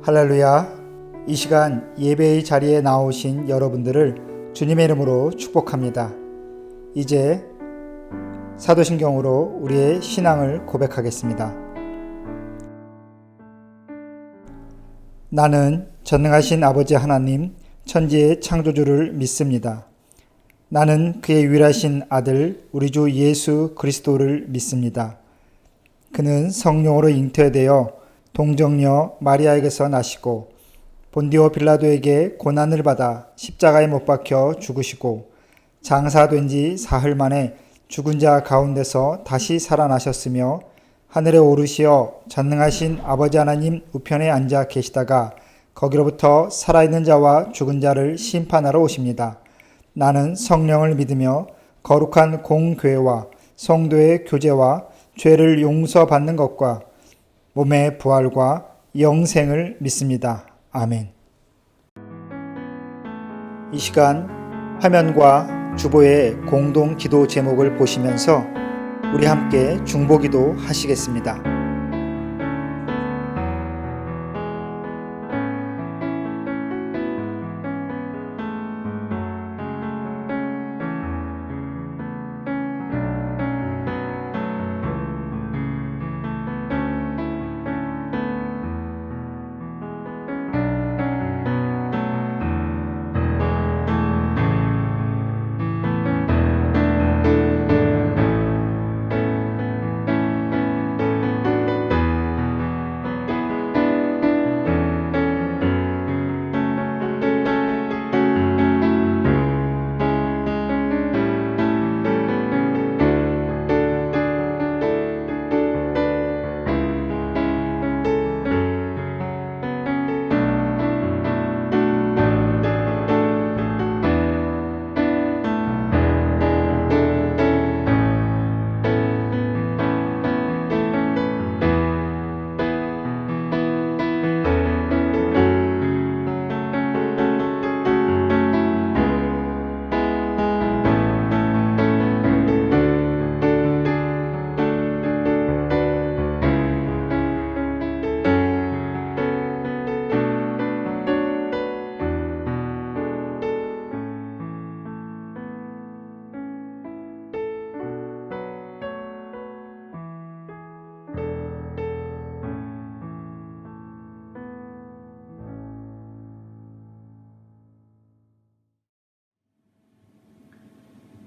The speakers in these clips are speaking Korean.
할렐루야. 이 시간 예배의 자리에 나오신 여러분들을 주님의 이름으로 축복합니다. 이제 사도신경으로 우리의 신앙을 고백하겠습니다. 나는 전능하신 아버지 하나님, 천지의 창조주를 믿습니다. 나는 그의 유일하신 아들 우리 주 예수 그리스도를 믿습니다. 그는 성령으로 잉태되어 동정녀 마리아에게서 나시고 본디오 빌라도에게 고난을 받아 십자가에 못 박혀 죽으시고 장사된 지 사흘 만에 죽은 자 가운데서 다시 살아나셨으며 하늘에 오르시어 전능하신 아버지 하나님 우편에 앉아 계시다가 거기로부터 살아있는 자와 죽은 자를 심판하러 오십니다. 나는 성령을 믿으며 거룩한 공교회와 성도의 교제와 죄를 용서받는 것과 몸의 부활과 영생을 믿습니다. 아멘. 이 시간 화면과 주보의 공동 기도 제목을 보시면서 우리 함께 중보기도 하시겠습니다.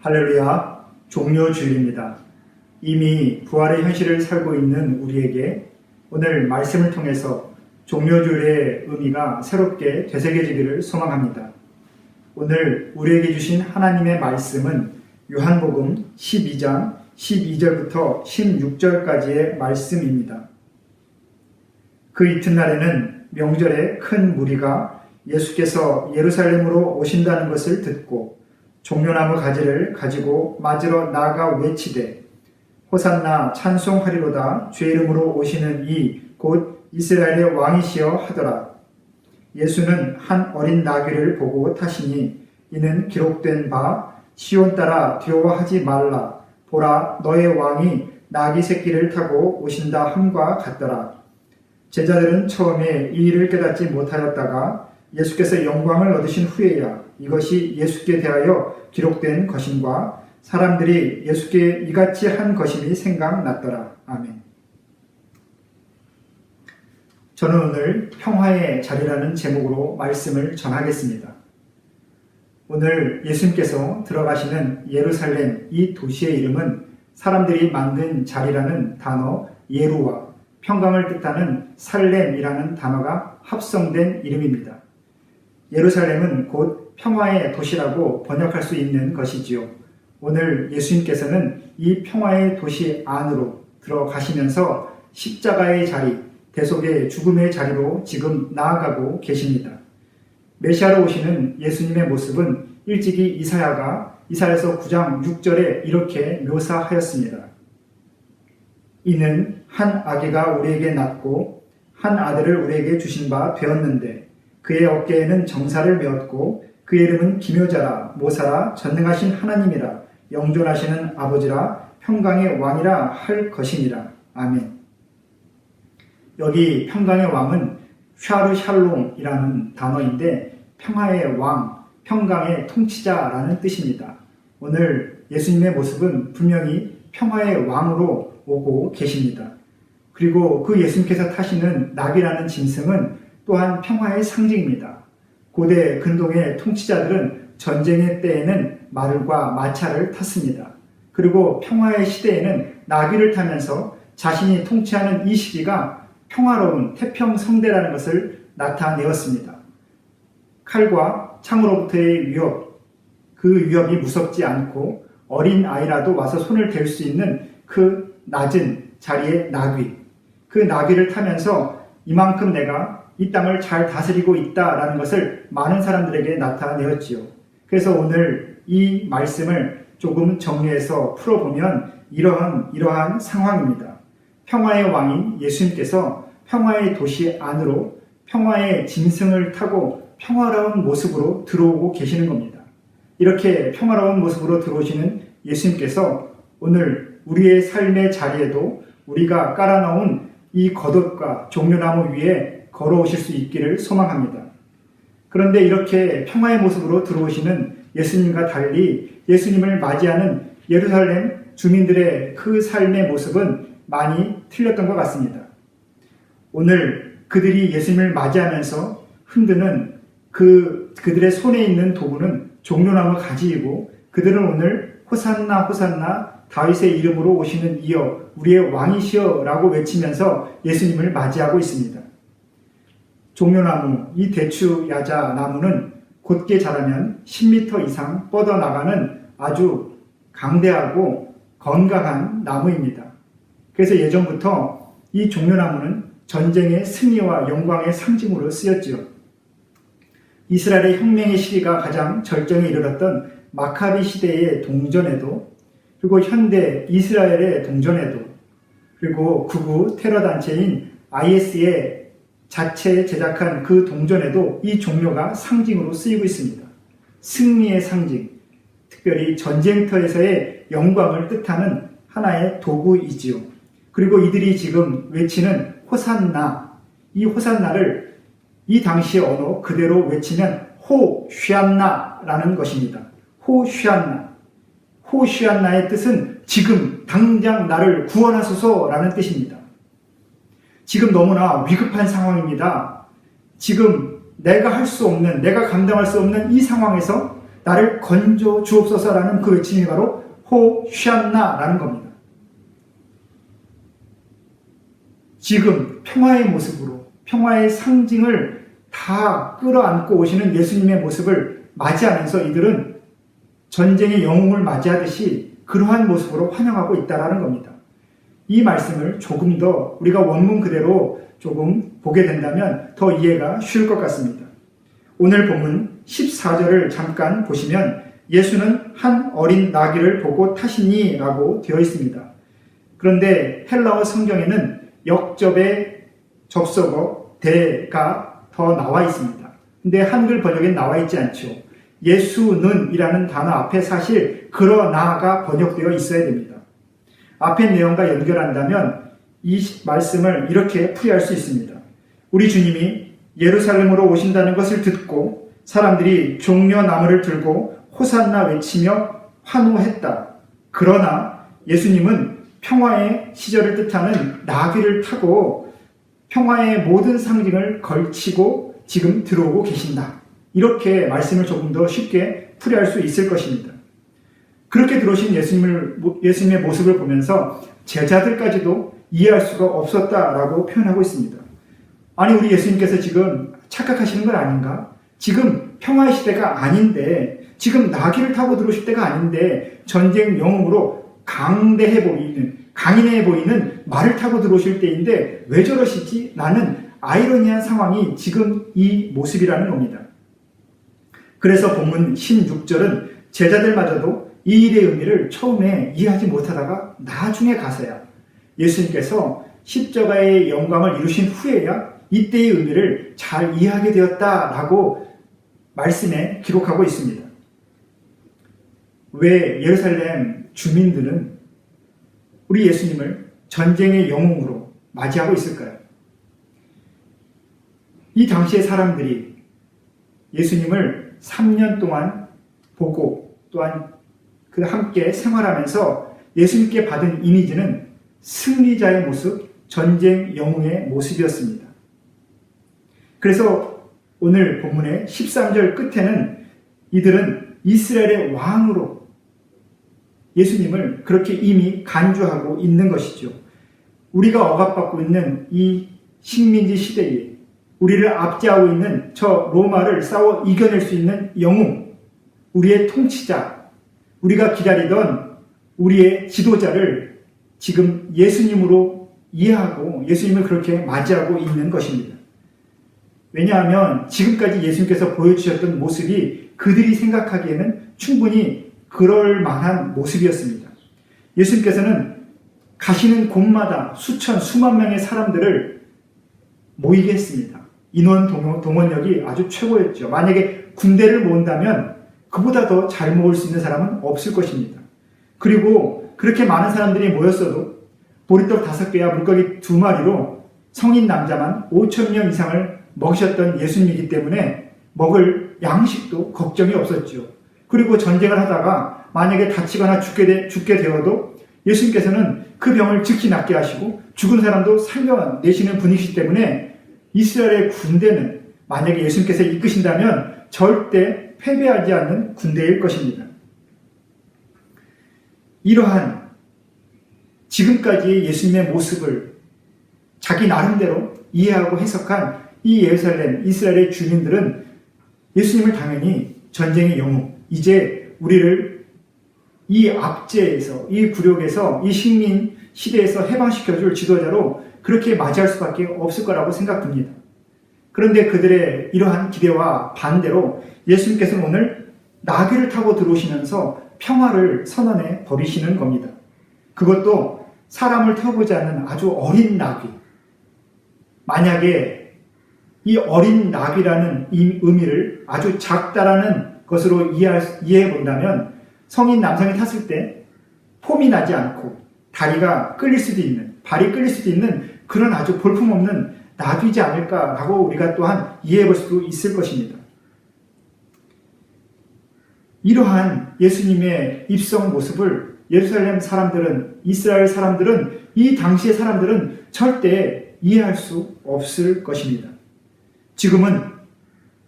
할렐루야, 종료주일입니다. 이미 부활의 현실을 살고 있는 우리에게 오늘 말씀을 통해서 종료주일의 의미가 새롭게 되새겨지기를 소망합니다. 오늘 우리에게 주신 하나님의 말씀은 요한복음 12장 12절부터 16절까지의 말씀입니다. 그 이튿날에는 명절에 큰 무리가 예수께서 예루살렘으로 오신다는 것을 듣고 종려나무 가지를 가지고 맞으러 나가 외치되 호산나 찬송하리로다 주의 이름으로 오시는 이 곧 이스라엘의 왕이시여 하더라. 예수는 한 어린 나귀를 보고 타시니 이는 기록된 바 시온 따라 두려워하지 말라 보라 너의 왕이 나귀 새끼를 타고 오신다 함과 같더라. 제자들은 처음에 이 일을 깨닫지 못하였다가 예수께서 영광을 얻으신 후에야 이것이 예수께 대하여 기록된 것임과 사람들이 예수께 이같이 한 것임이 생각났더라. 아멘. 저는 오늘 평화의 자리라는 제목으로 말씀을 전하겠습니다. 오늘 예수님께서 들어가시는 예루살렘 이 도시의 이름은 사람들이 만든 자리라는 단어 예루와 평강을 뜻하는 살렘이라는 단어가 합성된 이름입니다. 예루살렘은 곧 평화의 도시라고 번역할 수 있는 것이지요. 오늘 예수님께서는 이 평화의 도시 안으로 들어가시면서 십자가의 자리, 대속의 죽음의 자리로 지금 나아가고 계십니다. 메시아로 오시는 예수님의 모습은 일찍이 이사야서 9장 6절에 이렇게 묘사하였습니다. 이는 한 아기가 우리에게 낳고 한 아들을 우리에게 주신 바 되었는데 그의 어깨에는 정사를 메었고 그의 이름은 기묘자라 모사라 전능하신 하나님이라 영존하시는 아버지라 평강의 왕이라 할 것이니라. 아멘. 여기 평강의 왕은 샤르샬롬이라는 단어인데 평화의 왕, 평강의 통치자라는 뜻입니다. 오늘 예수님의 모습은 분명히 평화의 왕으로 오고 계십니다. 그리고 그 예수님께서 타시는 나귀라는 짐승은 또한 평화의 상징입니다. 고대 근동의 통치자들은 전쟁의 때에는 말과 마차를 탔습니다. 그리고 평화의 시대에는 나귀를 타면서 자신이 통치하는 이 시기가 평화로운 태평성대라는 것을 나타내었습니다. 칼과 창으로부터의 위협, 그 위협이 무섭지 않고 어린 아이라도 와서 손을 댈 수 있는 그 낮은 자리의 나귀, 그 나귀를 타면서 이만큼 내가 이 땅을 잘 다스리고 있다라는 것을 많은 사람들에게 나타내었지요. 그래서 오늘 이 말씀을 조금 정리해서 풀어보면 이러한 상황입니다. 평화의 왕인 예수님께서 평화의 도시 안으로 평화의 짐승을 타고 평화로운 모습으로 들어오고 계시는 겁니다. 이렇게 평화로운 모습으로 들어오시는 예수님께서 오늘 우리의 삶의 자리에도 우리가 깔아놓은 이 겉옷과 종려나무 위에 걸어오실 수 있기를 소망합니다. 그런데 이렇게 평화의 모습으로 들어오시는 예수님과 달리 예수님을 맞이하는 예루살렘 주민들의 그 삶의 모습은 많이 틀렸던 것 같습니다. 오늘 그들이 예수님을 맞이하면서 흔드는 그들의 손에 있는 도구는 종려나무 가지이고 그들은 오늘 호산나 호산나 다윗의 이름으로 오시는 이여 우리의 왕이시여 라고 외치면서 예수님을 맞이하고 있습니다. 종려나무, 이 대추야자 나무는 곧게 자라면 10m 이상 뻗어나가는 아주 강대하고 건강한 나무입니다. 그래서 예전부터 이 종려나무는 전쟁의 승리와 영광의 상징으로 쓰였지요. 이스라엘의 혁명의 시기가 가장 절정에 이르렀던 마카비 시대의 동전에도, 그리고 현대 이스라엘의 동전에도, 그리고 극우 테러 단체인 IS의 자체 제작한 그 동전에도 이 종려가 상징으로 쓰이고 있습니다. 승리의 상징, 특별히 전쟁터에서의 영광을 뜻하는 하나의 도구이지요. 그리고 이들이 지금 외치는 호산나, 이 호산나를 이 당시의 언어 그대로 외치면 호슈안나라는 것입니다. 호슈안나. 호슈안나의 뜻은 지금 당장 나를 구원하소서라는 뜻입니다. 지금 너무나 위급한 상황입니다. 지금 내가 할 수 없는, 내가 감당할 수 없는 이 상황에서 나를 건져 주옵소서라는 그 외침이 바로 호슈안나라는 겁니다. 지금 평화의 모습으로, 평화의 상징을 다 끌어안고 오시는 예수님의 모습을 맞이하면서 이들은 전쟁의 영웅을 맞이하듯이 그러한 모습으로 환영하고 있다는 겁니다. 이 말씀을 조금 더 우리가 원문 그대로 조금 보게 된다면 더 이해가 쉬울 것 같습니다. 오늘 본문 14절을 잠깐 보시면 예수는 한 어린 나귀를 보고 타시니 라고 되어 있습니다. 그런데 헬라어 성경에는 역접의 접속어 대가 더 나와 있습니다. 근데 한글 번역엔 나와 있지 않죠. 예수는 이라는 단어 앞에 사실 그러나가 번역되어 있어야 됩니다. 앞의 내용과 연결한다면 이 말씀을 이렇게 풀이할 수 있습니다. 우리 주님이 예루살렘으로 오신다는 것을 듣고 사람들이 종려나무를 들고 호산나 외치며 환호했다. 그러나 예수님은 평화의 시절을 뜻하는 나귀를 타고 평화의 모든 상징을 걸치고 지금 들어오고 계신다. 이렇게 말씀을 조금 더 쉽게 풀이할 수 있을 것입니다. 그렇게 들어오신 예수님의 모습을 보면서 제자들까지도 이해할 수가 없었다라고 표현하고 있습니다. 아니, 우리 예수님께서 지금 착각하시는 건 아닌가? 지금 평화의 시대가 아닌데, 지금 나귀를 타고 들어오실 때가 아닌데, 전쟁 영웅으로 강대해 보이는, 강인해 보이는 말을 타고 들어오실 때인데 왜 저러시지? 라는 아이러니한 상황이 지금 이 모습이라는 겁니다. 그래서 본문 16절은 제자들마저도 이 일의 의미를 처음에 이해하지 못하다가 나중에 가서야 예수님께서 십자가의 영광을 이루신 후에야 이때의 의미를 잘 이해하게 되었다라고 말씀에 기록하고 있습니다. 왜 예루살렘 주민들은 우리 예수님을 전쟁의 영웅으로 맞이하고 있을까요? 이 당시의 사람들이 예수님을 3년 동안 보고 또한 그 함께 생활하면서 예수님께 받은 이미지는 승리자의 모습, 전쟁 영웅의 모습이었습니다. 그래서 오늘 본문의 13절 끝에는 이들은 이스라엘의 왕으로 예수님을 그렇게 이미 간주하고 있는 것이죠. 우리가 억압받고 있는 이 식민지 시대에 우리를 압제하고 있는 저 로마를 싸워 이겨낼 수 있는 영웅, 우리의 통치자, 우리가 기다리던 우리의 지도자를 지금 예수님으로 이해하고 예수님을 그렇게 맞이하고 있는 것입니다. 왜냐하면 지금까지 예수님께서 보여주셨던 모습이 그들이 생각하기에는 충분히 그럴 만한 모습이었습니다. 예수님께서는 가시는 곳마다 수만 명의 사람들을 모이게 했습니다. 인원 동원력이 아주 최고였죠. 만약에 군대를 모은다면 그보다 더 잘 모을 수 있는 사람은 없을 것입니다. 그리고 그렇게 많은 사람들이 모였어도 보리떡 5개와 물고기 2마리로 성인 남자만 5,000명 이상을 먹이셨던 예수님이기 때문에 먹을 양식도 걱정이 없었죠. 그리고 전쟁을 하다가 만약에 다치거나 죽게 되어도 예수님께서는 그 병을 즉시 낫게 하시고 죽은 사람도 살려내시는 분이시기 때문에 이스라엘의 군대는 만약에 예수님께서 이끄신다면 절대 패배하지 않는 군대일 것입니다. 이러한 지금까지의 예수님의 모습을 자기 나름대로 이해하고 해석한 이 예루살렘, 이스라엘의 주민들은 예수님을 당연히 전쟁의 영웅, 이제 우리를 이 압제에서, 이 굴욕에서, 이 식민 시대에서 해방시켜줄 지도자로 그렇게 맞이할 수밖에 없을 거라고 생각됩니다. 그런데 그들의 이러한 기대와 반대로 예수님께서는 오늘 나귀를 타고 들어오시면서 평화를 선언해 버리시는 겁니다. 그것도 사람을 태워보지 않는 아주 어린 나귀. 만약에 이 어린 나귀라는 의미를 아주 작다라는 것으로 이해해 본다면 성인 남성이 탔을 때 폼이 나지 않고 다리가 끌릴 수도 있는, 발이 끌릴 수도 있는 그런 아주 볼품없는 나귀지 않을까라고 우리가 또한 이해해 볼 수도 있을 것입니다. 이러한 예수님의 입성 모습을 예루살렘 사람들은, 이스라엘 사람들은, 이 당시의 사람들은 절대 이해할 수 없을 것입니다. 지금은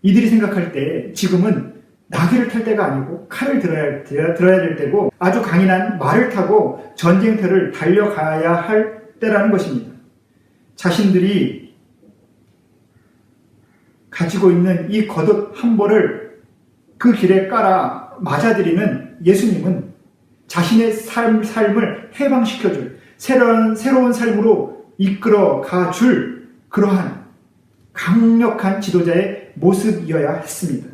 이들이 생각할 때 지금은 나귀를 탈 때가 아니고 칼을 들어야 될 때고 아주 강인한 말을 타고 전쟁터를 달려가야 할 때라는 것입니다. 자신들이 가지고 있는 이 겉옷 한 벌을 그 길에 깔아 맞아들이는 예수님은 자신의 삶을 해방시켜줄 새로운 삶으로 이끌어 가줄 그러한 강력한 지도자의 모습이어야 했습니다.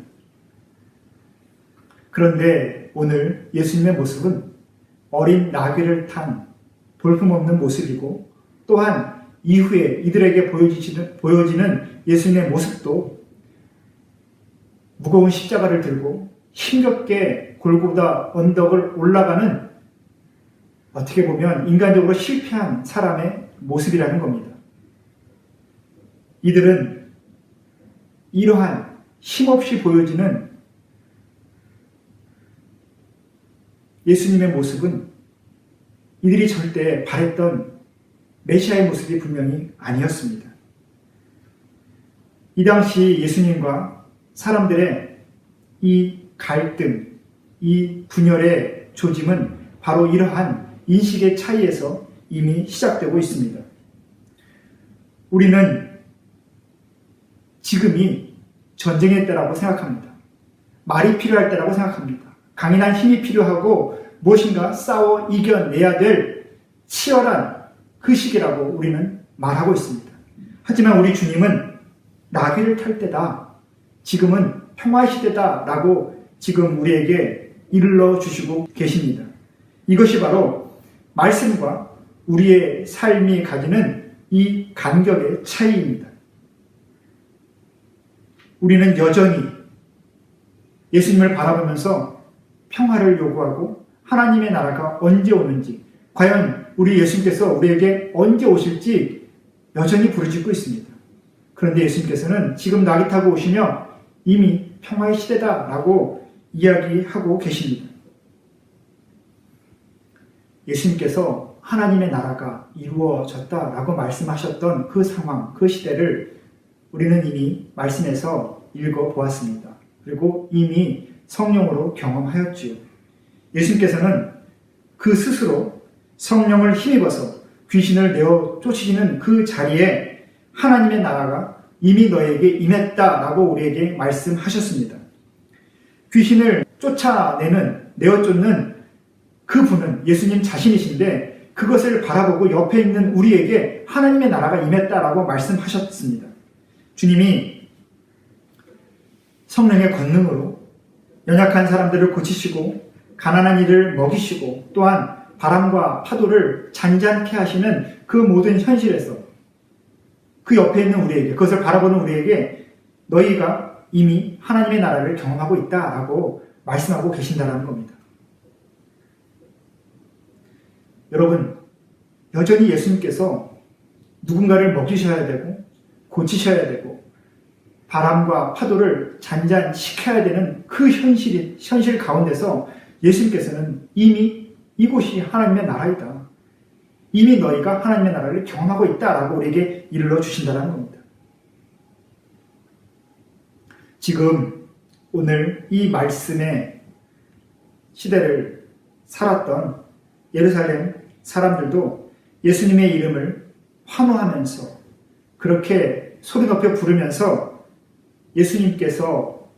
그런데 오늘 예수님의 모습은 어린 나귀를 탄 볼품없는 모습이고 또한 이후에 이들에게 보여지는 예수님의 모습도 무거운 십자가를 들고 힘겹게 골고다 언덕을 올라가는 어떻게 보면 인간적으로 실패한 사람의 모습이라는 겁니다. 이들은 이러한 힘없이 보여지는 예수님의 모습은 이들이 절대 바랬던 메시아의 모습이 분명히 아니었습니다. 이 당시 예수님과 사람들의 이 갈등, 이 분열의 조짐은 바로 이러한 인식의 차이에서 이미 시작되고 있습니다. 우리는 지금이 전쟁의 때라고 생각합니다. 말이 필요할 때라고 생각합니다. 강인한 힘이 필요하고 무엇인가 싸워 이겨내야 될 치열한 그 시기라고 우리는 말하고 있습니다. 하지만 우리 주님은 나귀를 탈 때다. 지금은 평화의 시대다. 라고 지금 우리에게 일러 주시고 계십니다. 이것이 바로 말씀과 우리의 삶이 가지는 이 간격의 차이입니다. 우리는 여전히 예수님을 바라보면서 평화를 요구하고 하나님의 나라가 언제 오는지, 과연 우리 예수님께서 우리에게 언제 오실지 여전히 부르짖고 있습니다. 그런데 예수님께서는 지금 낙이 타고 오시며 이미 평화의 시대다라고 이야기하고 계십니다. 예수님께서 하나님의 나라가 이루어졌다라고 말씀하셨던 그 상황, 그 시대를 우리는 이미 말씀에서 읽어보았습니다. 그리고 이미 성령으로 경험하였지요. 예수님께서는 그 스스로 성령을 힘입어서 귀신을 내어 쫓으시는 그 자리에 하나님의 나라가 이미 너에게 임했다라고 우리에게 말씀하셨습니다. 귀신을 쫓아내는, 내어 쫓는 그 분은 예수님 자신이신데 그것을 바라보고 옆에 있는 우리에게 하나님의 나라가 임했다라고 말씀하셨습니다. 주님이 성령의 권능으로 연약한 사람들을 고치시고 가난한 이를 먹이시고 또한 바람과 파도를 잔잔케 하시는 그 모든 현실에서 그 옆에 있는 우리에게, 그것을 바라보는 우리에게 너희가 이미 하나님의 나라를 경험하고 있다라고 말씀하고 계신다는 겁니다. 여러분, 여전히 예수님께서 누군가를 먹이셔야 되고 고치셔야 되고 바람과 파도를 잔잔시켜야 되는 그 현실 가운데서 예수님께서는 이미 이곳이 하나님의 나라이다. 이미 너희가 하나님의 나라를 경험하고 있다라고 우리에게 이르러 주신다는 겁니다. 지금 오늘 이 말씀의 시대를 살았던 예루살렘 사람들도 예수님의 이름을 환호하면서 그렇게 소리 높여 부르면서 예수님께서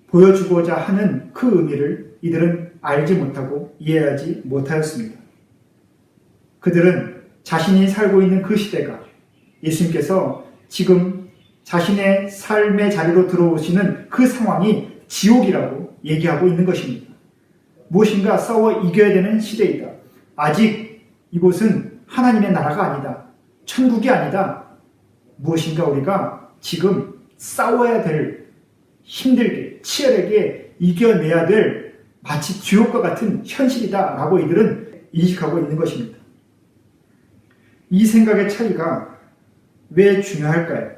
보여주고자 하는 그 의미를 이들은 알지 못하고 이해하지 못하였습니다. 그들은 자신이 살고 있는 그 시대가 예수님께서 지금 자신의 삶의 자리로 들어오시는 그 상황이 지옥이라고 얘기하고 있는 것입니다. 무엇인가 싸워 이겨야 되는 시대이다. 아직 이곳은 하나님의 나라가 아니다. 천국이 아니다. 무엇인가 우리가 지금 싸워야 될, 힘들게 치열하게 이겨내야 될 마치 지옥과 같은 현실이다 라고 이들은 인식하고 있는 것입니다. 이 생각의 차이가 왜 중요할까요?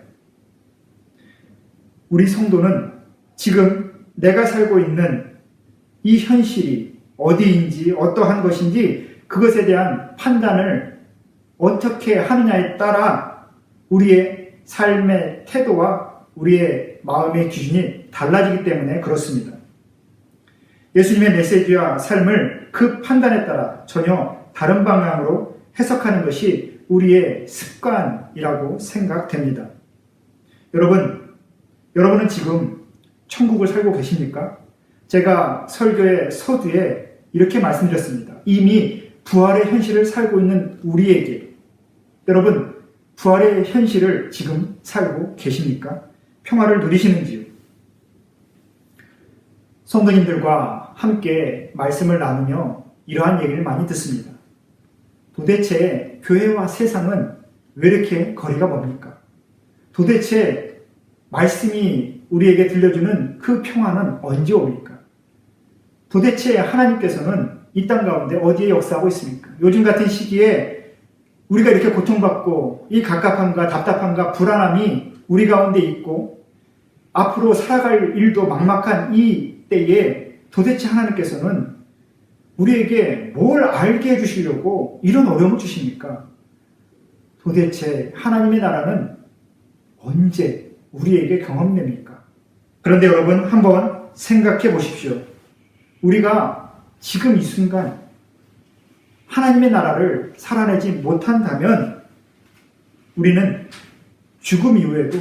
우리 성도는 지금 내가 살고 있는 이 현실이 어디인지 어떠한 것인지 그것에 대한 판단을 어떻게 하느냐에 따라 우리의 삶의 태도와 우리의 마음의 기준이 달라지기 때문에 그렇습니다. 예수님의 메시지와 삶을 그 판단에 따라 전혀 다른 방향으로 해석하는 것이 우리의 습관이라고 생각됩니다. 여러분은 지금 천국을 살고 계십니까? 제가 설교의 서두에 이렇게 말씀드렸습니다. 이미 부활의 현실을 살고 있는 우리에게 여러분 부활의 현실을 지금 살고 계십니까? 평화를 누리시는지요? 성도님들과 함께 말씀을 나누며 이러한 얘기를 많이 듣습니다. 도대체 교회와 세상은 왜 이렇게 거리가 멉니까? 도대체 말씀이 우리에게 들려주는 그 평화는 언제 옵니까? 도대체 하나님께서는 이 땅 가운데 어디에 역사하고 있습니까? 요즘 같은 시기에 우리가 이렇게 고통받고 이 갑갑함과 답답함과 불안함이 우리 가운데 있고 앞으로 살아갈 일도 막막한 이 때에 도대체 하나님께서는 우리에게 뭘 알게 해주시려고 이런 어려움을 주십니까? 도대체 하나님의 나라는 언제 우리에게 경험됩니까? 그런데 여러분 한번 생각해 보십시오. 우리가 지금 이 순간 하나님의 나라를 살아내지 못한다면 우리는 죽음 이후에도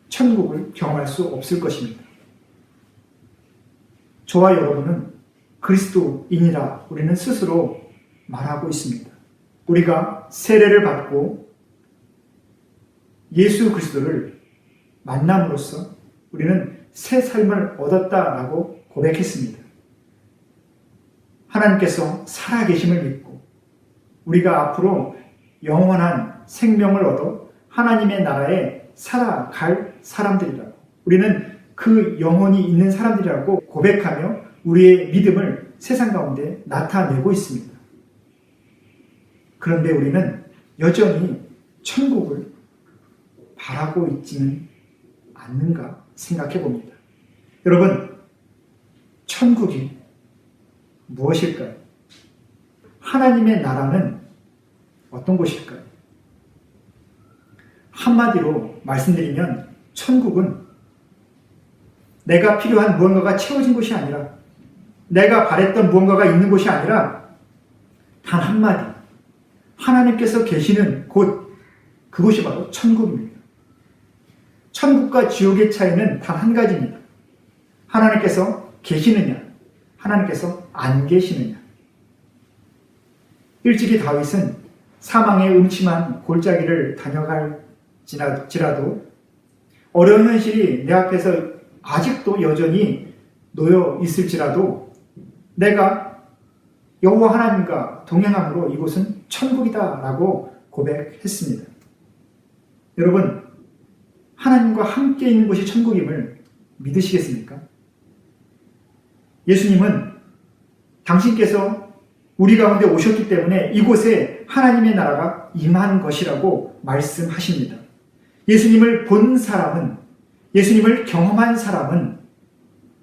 천국을 경험할 수 없을 것입니다. 저와 여러분은 그리스도인이라 우리는 스스로 말하고 있습니다. 우리가 세례를 받고 예수 그리스도를 만남으로써 우리는 새 삶을 얻었다라고 고백했습니다. 하나님께서 살아계심을 믿고 우리가 앞으로 영원한 생명을 얻어 하나님의 나라에 살아갈 사람들이라고 우리는 그 영혼이 있는 사람들이라고 고백하며 우리의 믿음을 세상 가운데 나타내고 있습니다. 그런데 우리는 여전히 천국을 바라고 있지는 않는가 생각해 봅니다. 여러분, 천국이 무엇일까요? 하나님의 나라는 어떤 곳일까요? 한마디로 말씀드리면 천국은 내가 필요한 무언가가 채워진 곳이 아니라, 내가 바랬던 무언가가 있는 곳이 아니라, 단 한마디, 하나님께서 계시는 곳, 그곳이 바로 천국입니다. 천국과 지옥의 차이는 단 한 가지입니다. 하나님께서 계시느냐, 하나님께서 안 계시느냐. 일찍이 다윗은 사망의 음침한 골짜기를 다녀갈지라도 어려운 현실이 내 앞에서 아직도 여전히 놓여 있을지라도 내가 여호와 하나님과 동행함으로 이곳은 천국이다 라고 고백했습니다. 여러분, 하나님과 함께 있는 곳이 천국임을 믿으시겠습니까? 예수님은 당신께서 우리 가운데 오셨기 때문에 이곳에 하나님의 나라가 임한 것이라고 말씀하십니다. 예수님을 본 사람은, 예수님을 경험한 사람은,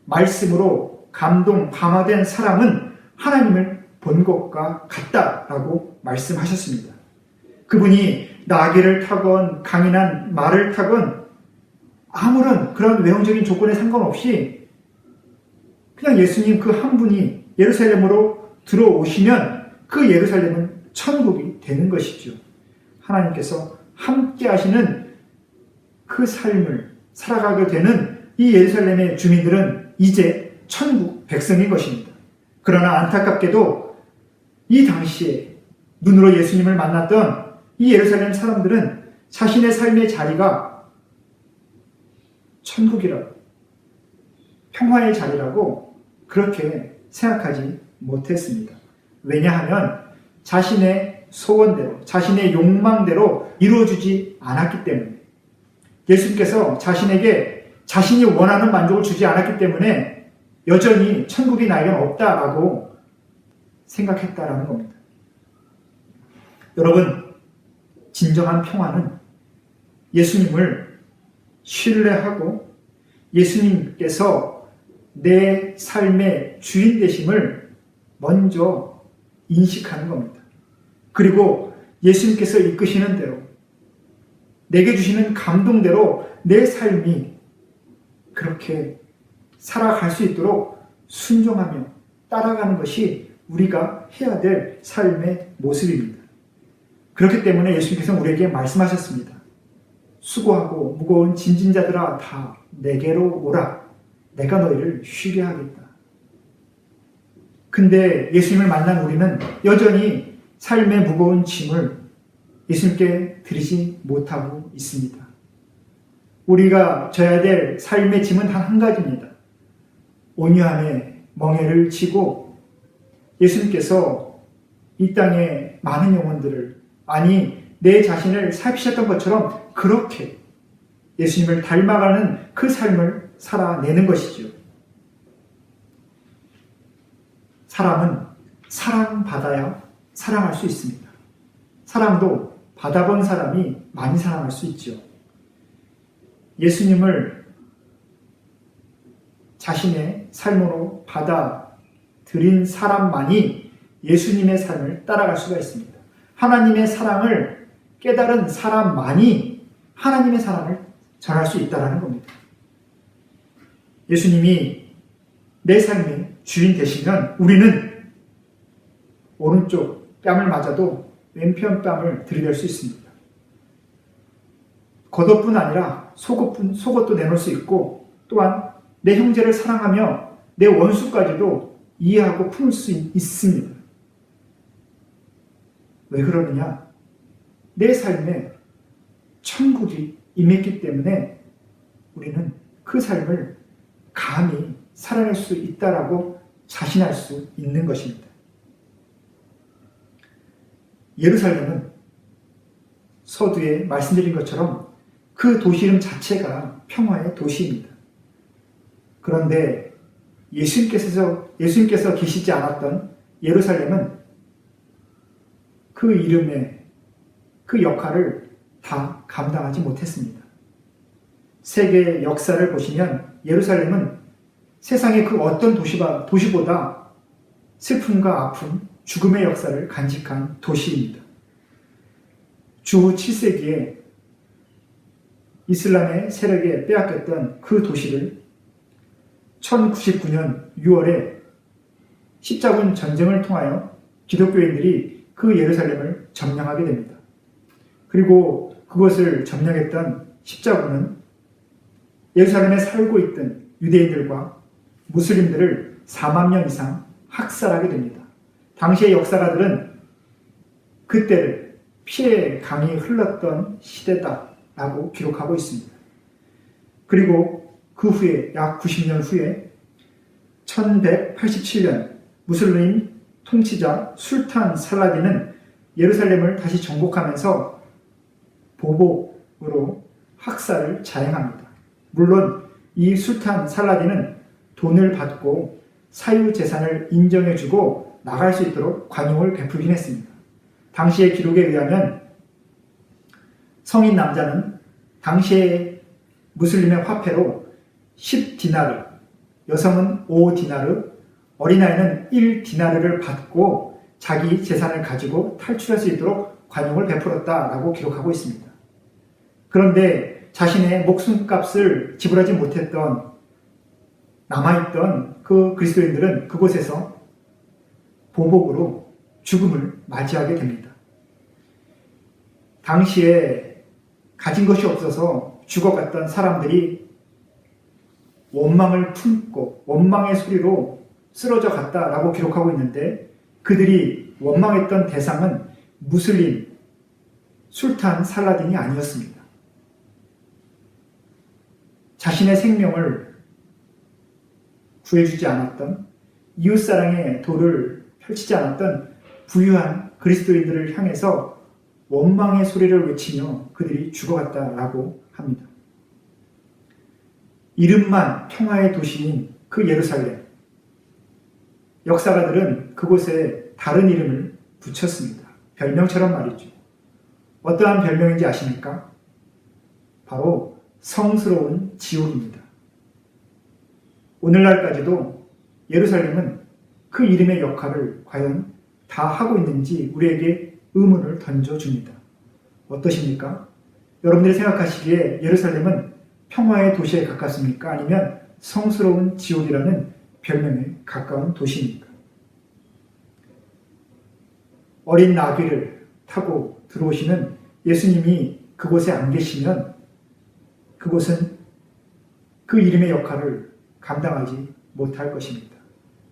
말씀으로 감동, 감화된 사람은 하나님을 본 것과 같다라고 말씀하셨습니다. 그분이 나귀를 타건 강인한 말을 타건 아무런 그런 외형적인 조건에 상관없이 그냥 예수님 그 한 분이 예루살렘으로 들어오시면 그 예루살렘은 천국이 되는 것이죠. 하나님께서 함께 하시는 그 삶을 살아가게 되는 이 예루살렘의 주민들은 이제 천국 백성인 것입니다. 그러나 안타깝게도 이 당시에 눈으로 예수님을 만났던 이 예루살렘 사람들은 자신의 삶의 자리가 천국이라고, 평화의 자리라고 그렇게 생각하지 못했습니다. 왜냐하면 자신의 소원대로, 자신의 욕망대로 이루어지지 않았기 때문에, 예수님께서 자신에게 자신이 원하는 만족을 주지 않았기 때문에 여전히 천국이 나에겐 없다라고 생각했다라는 겁니다. 여러분, 진정한 평화는 예수님을 신뢰하고 예수님께서 내 삶의 주인 되심을 먼저 인식하는 겁니다. 그리고 예수님께서 이끄시는 대로, 내게 주시는 감동대로 내 삶이 그렇게 살아갈 수 있도록 순종하며 따라가는 것이 우리가 해야 될 삶의 모습입니다. 그렇기 때문에 예수님께서는 우리에게 말씀하셨습니다. 수고하고 무거운 짐진 자들아 다 내게로 오라. 내가 너희를 쉬게 하겠다. 근데 예수님을 만난 우리는 여전히 삶의 무거운 짐을 예수님께 드리지 못하고 있습니다. 우리가 져야 될 삶의 짐은 단 한 가지입니다. 온유함의 멍에를 지고 예수님께서 이 땅에 많은 영혼들을, 아니 내 자신을 살피셨던 것처럼 그렇게 예수님을 닮아가는 그 삶을 살아내는 것이죠. 사람은 사랑받아야 사랑할 수 있습니다. 사랑도 받아본 사람이 많이 사랑할 수 있죠. 예수님을 자신의 삶으로 받아들인 사람만이 예수님의 삶을 따라갈 수가 있습니다. 하나님의 사랑을 깨달은 사람만이 하나님의 사랑을 전할 수 있다는 겁니다. 예수님이 내 삶의 주인 되시면 우리는 오른쪽 뺨을 맞아도 왼편 뺨을 들이댈 수 있습니다. 겉옷뿐 아니라 속옷도 내놓을 수 있고, 또한 내 형제를 사랑하며 내 원수까지도 이해하고 품을 수 있습니다. 왜 그러느냐? 내 삶에 천국이 임했기 때문에 우리는 그 삶을 감히 살아낼 수 있다라고 자신할 수 있는 것입니다. 예루살렘은 서두에 말씀드린 것처럼 그 도시 이름 자체가 평화의 도시입니다. 그런데 예수님께서 계시지 않았던 예루살렘은 그 이름의 그 역할을 다 감당하지 못했습니다. 세계 역사를 보시면 예루살렘은 세상의 그 어떤 도시보다 슬픔과 아픔, 죽음의 역사를 간직한 도시입니다. 주 7세기에 이슬람의 세력에 빼앗겼던 그 도시를 1099년 6월에 십자군 전쟁을 통하여 기독교인들이 그 예루살렘을 점령하게 됩니다. 그리고 그것을 점령했던 십자군은 예루살렘에 살고 있던 유대인들과 무슬림들을 4만 명 이상 학살하게 됩니다. 당시의 역사가들은 그때를 피의 강이 흘렀던 시대다라고 기록하고 있습니다. 그리고 그 후에 약 90년 후에 1187년 무슬림 통치자 술탄 살라딘은 예루살렘을 다시 정복하면서 보복으로 학살을 자행합니다. 물론 이 술탄 살라딘은 돈을 받고 사유재산을 인정해주고 나갈 수 있도록 관용을 베풀긴 했습니다. 당시의 기록에 의하면 성인 남자는 당시의 무슬림의 화폐로 10디나르, 여성은 5디나르, 어린아이는 1디나르를 받고 자기 재산을 가지고 탈출할 수 있도록 관용을 베풀었다라고 기록하고 있습니다. 그런데 자신의 목숨값을 지불하지 못했던 남아있던 그 그리스도인들은 그곳에서 보복으로 죽음을 맞이하게 됩니다. 당시에 가진 것이 없어서 죽어갔던 사람들이 원망을 품고 원망의 소리로 쓰러져 갔다라고 기록하고 있는데, 그들이 원망했던 대상은 무슬림 술탄 살라딘이 아니었습니다. 자신의 생명을 구해주지 않았던, 이웃사랑의 도를 펼치지 않았던 부유한 그리스도인들을 향해서 원망의 소리를 외치며 그들이 죽어갔다라고 합니다. 이름만 평화의 도시인 그 예루살렘, 역사가들은 그곳에 다른 이름을 붙였습니다. 별명처럼 말이죠. 어떠한 별명인지 아십니까? 바로 성스러운 지옥입니다. 오늘날까지도 예루살렘은 그 이름의 역할을 과연 다 하고 있는지 우리에게 의문을 던져줍니다. 어떠십니까? 여러분들이 생각하시기에 예루살렘은 평화의 도시에 가깝습니까? 아니면 성스러운 지옥이라는 별명에 가까운 도시입니까? 어린 나귀를 타고 들어오시는 예수님이 그곳에 안 계시면 그곳은 그 이름의 역할을 감당하지 못할 것입니다.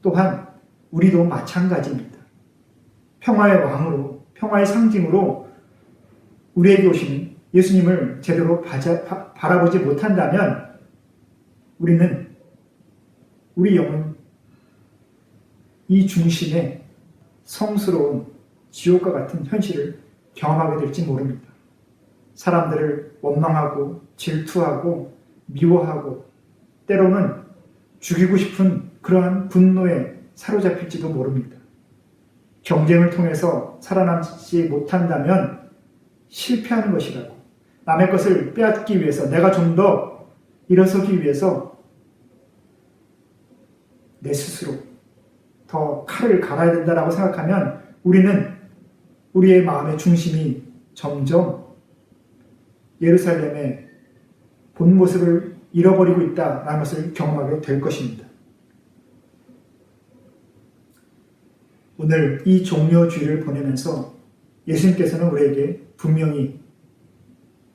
또한 우리도 마찬가지입니다. 평화의 왕으로, 평화의 상징으로 우리에게 오시는 예수님을 제대로 바라보지 못한다면 우리 영은 이 중심에 성스러운 지옥과 같은 현실을 경험하게 될지 모릅니다. 사람들을 원망하고 질투하고 미워하고 때로는 죽이고 싶은 그러한 분노에 사로잡힐지도 모릅니다. 경쟁을 통해서 살아남지 못한다면 실패하는 것이라고, 남의 것을 빼앗기 위해서, 내가 좀 더 일어서기 위해서 내 스스로 더 칼을 갈아야 된다라고 생각하면 우리는 우리의 마음의 중심이 점점 예루살렘의 본 모습을 잃어버리고 있다는 것을 경험하게 될 것입니다. 오늘 이 종려주의를 보내면서 예수님께서는 우리에게 분명히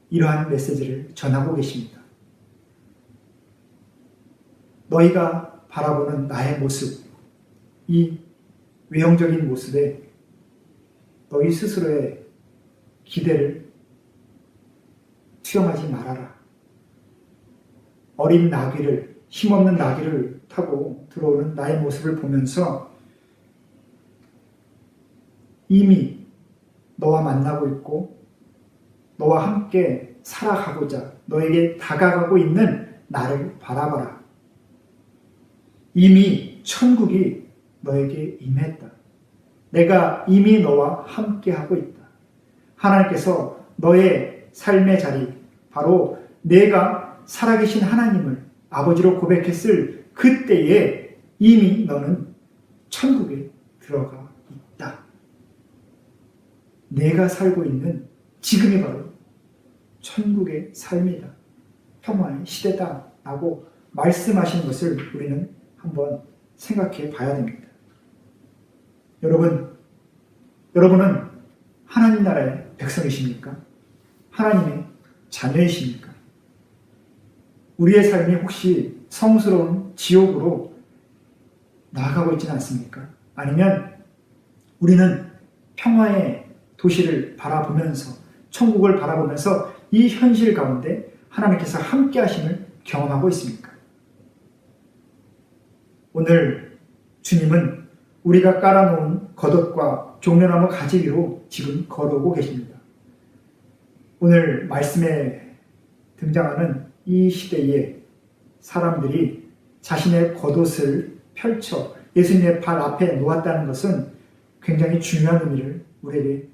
이러한 메시지를 전하고 계십니다. 너희가 바라보는 나의 모습, 이 외형적인 모습에 너희 스스로의 기대를 투영하지 말아라. 어린 나귀를, 힘없는 나귀를 타고 들어오는 나의 모습을 보면서 이미 너와 만나고 있고 너와 함께 살아가고자 너에게 다가가고 있는 나를 바라봐라. 이미 천국이 너에게 임했다. 내가 이미 너와 함께하고 있다. 하나님께서 너의 삶의 자리, 바로 내가 살아계신 하나님을 아버지로 고백했을 그때에 이미 너는 천국에 들어가 있다. 내가 살고 있는 지금이 바로 천국의 삶이다. 평화의 시대다. 라고 말씀하신 것을 우리는 한번 생각해 봐야 됩니다. 여러분은 하나님 나라의 백성이십니까? 하나님의 자녀이십니까? 우리의 삶이 혹시 성스러운 지옥으로 나아가고 있지는 않습니까? 아니면 우리는 평화의 도시를 바라보면서, 천국을 바라보면서 이 현실 가운데 하나님께서 함께 하심을 경험하고 있습니까? 오늘 주님은 우리가 깔아놓은 겉옷과 종려나무 가지 위로 지금 걸어오고 계십니다. 오늘 말씀에 등장하는 이 시대에 사람들이 자신의 겉옷을 펼쳐 예수님의 발 앞에 놓았다는 것은 굉장히 중요한 의미를 우리에게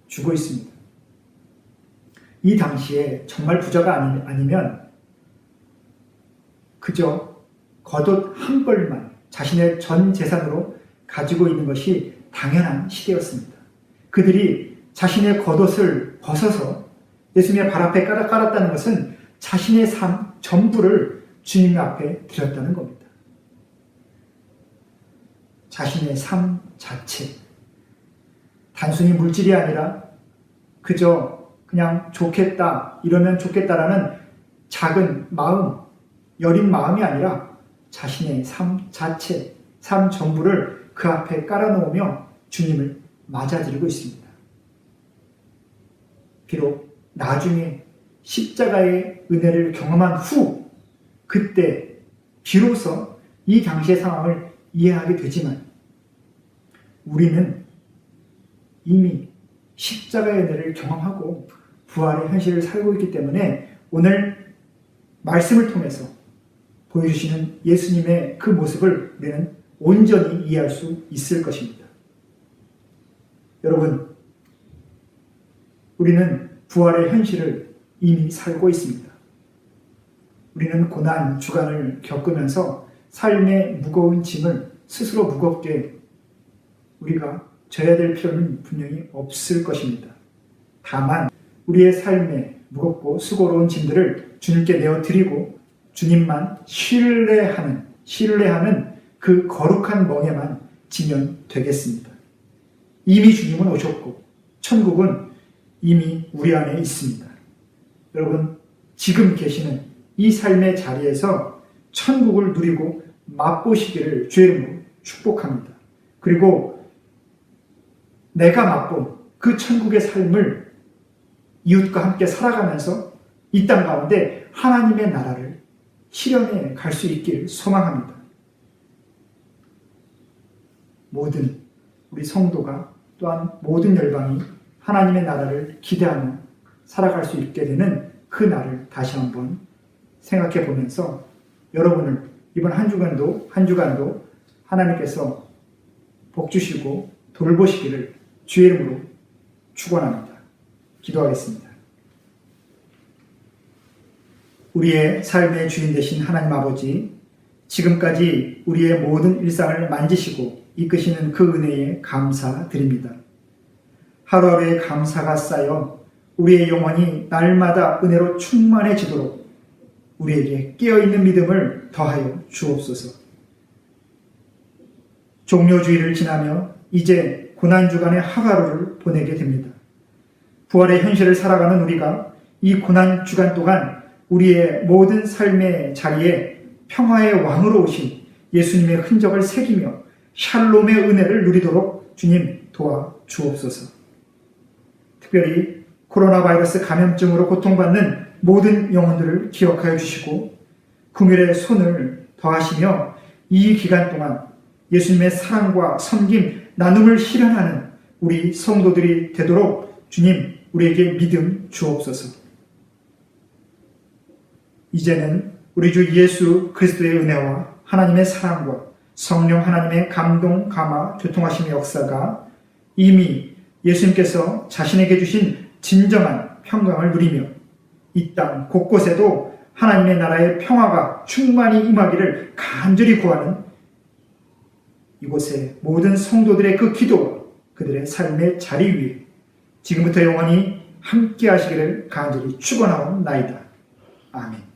주고 있습니다. 이 당시에 정말 부자가 아니면 그저 겉옷 한 벌만 자신의 전 재산으로 가지고 있는 것이 당연한 시대였습니다. 그들이 자신의 겉옷을 벗어서 예수님의 발 앞에 깔았다는 것은 자신의 삶 전부를 주님 앞에 드렸다는 겁니다. 자신의 삶 자체, 단순히 물질이 아니라 그저 그냥 좋겠다, 이러면 좋겠다라는 작은 마음, 여린 마음이 아니라 자신의 삶 자체, 삶 전부를 그 앞에 깔아놓으며 주님을 맞아들이고 있습니다. 비록 나중에 십자가의 은혜를 경험한 후 그때 비로소 이 당시의 상황을 이해하게 되지만 우리는 이미 십자가의 은혜를 경험하고 부활의 현실을 살고 있기 때문에 오늘 말씀을 통해서 보여주시는 예수님의 그 모습을 우리는 온전히 이해할 수 있을 것입니다. 여러분, 우리는 부활의 현실을 이미 살고 있습니다. 우리는 고난 주간을 겪으면서 삶의 무거운 짐을 스스로 무겁게 우리가 져야 될 필요는 분명히 없을 것입니다. 다만 우리의 삶에 무겁고 수고로운 짐들을 주님께 내어드리고 주님만 신뢰하는 그 거룩한 멍에만 지면 되겠습니다. 이미 주님은 오셨고 천국은 이미 우리 안에 있습니다. 여러분, 지금 계시는 이 삶의 자리에서 천국을 누리고 맛보시기를 주의 이름으로 축복합니다. 그리고 내가 맛본 그 천국의 삶을 이웃과 함께 살아가면서 이 땅 가운데 하나님의 나라를 실현해 갈 수 있기를 소망합니다. 모든 우리 성도가 또한 모든 열방이 하나님의 나라를 기대하며 살아갈 수 있게 되는 그 날을 다시 한번 생각해 보면서 여러분을 이번 한 주간도 하나님께서 복 주시고 돌보시기를 주의 이름으로 축원합니다. 기도하겠습니다. 우리의 삶의 주인 되신 하나님 아버지, 지금까지 우리의 모든 일상을 만지시고 이끄시는 그 은혜에 감사드립니다. 하루하루의 감사가 쌓여 우리의 영혼이 날마다 은혜로 충만해지도록 우리에게 깨어있는 믿음을 더하여 주옵소서. 종료주의를 지나며 이제 고난주간의 하루하루를 보내게 됩니다. 부활의 현실을 살아가는 우리가 이 고난주간 동안 우리의 모든 삶의 자리에 평화의 왕으로 오신 예수님의 흔적을 새기며 샬롬의 은혜를 누리도록 주님 도와주옵소서. 특별히 코로나 바이러스 감염증으로 고통받는 모든 영혼들을 기억하여 주시고 긍휼의 손을 더하시며 이 기간 동안 예수님의 사랑과 섬김, 나눔을 실현하는 우리 성도들이 되도록 주님 우리에게 믿음 주옵소서. 이제는 우리 주 예수 그리스도의 은혜와 하나님의 사랑과 성령 하나님의 감동, 감화, 교통하심의 역사가 이미 예수님께서 자신에게 주신 진정한 평강을 누리며 이 땅 곳곳에도 하나님의 나라의 평화가 충만히 임하기를 간절히 구하는 이곳의 모든 성도들의 그 기도와 그들의 삶의 자리 위에 지금부터 영원히 함께 하시기를 간절히 축원하옵나이다. 아멘.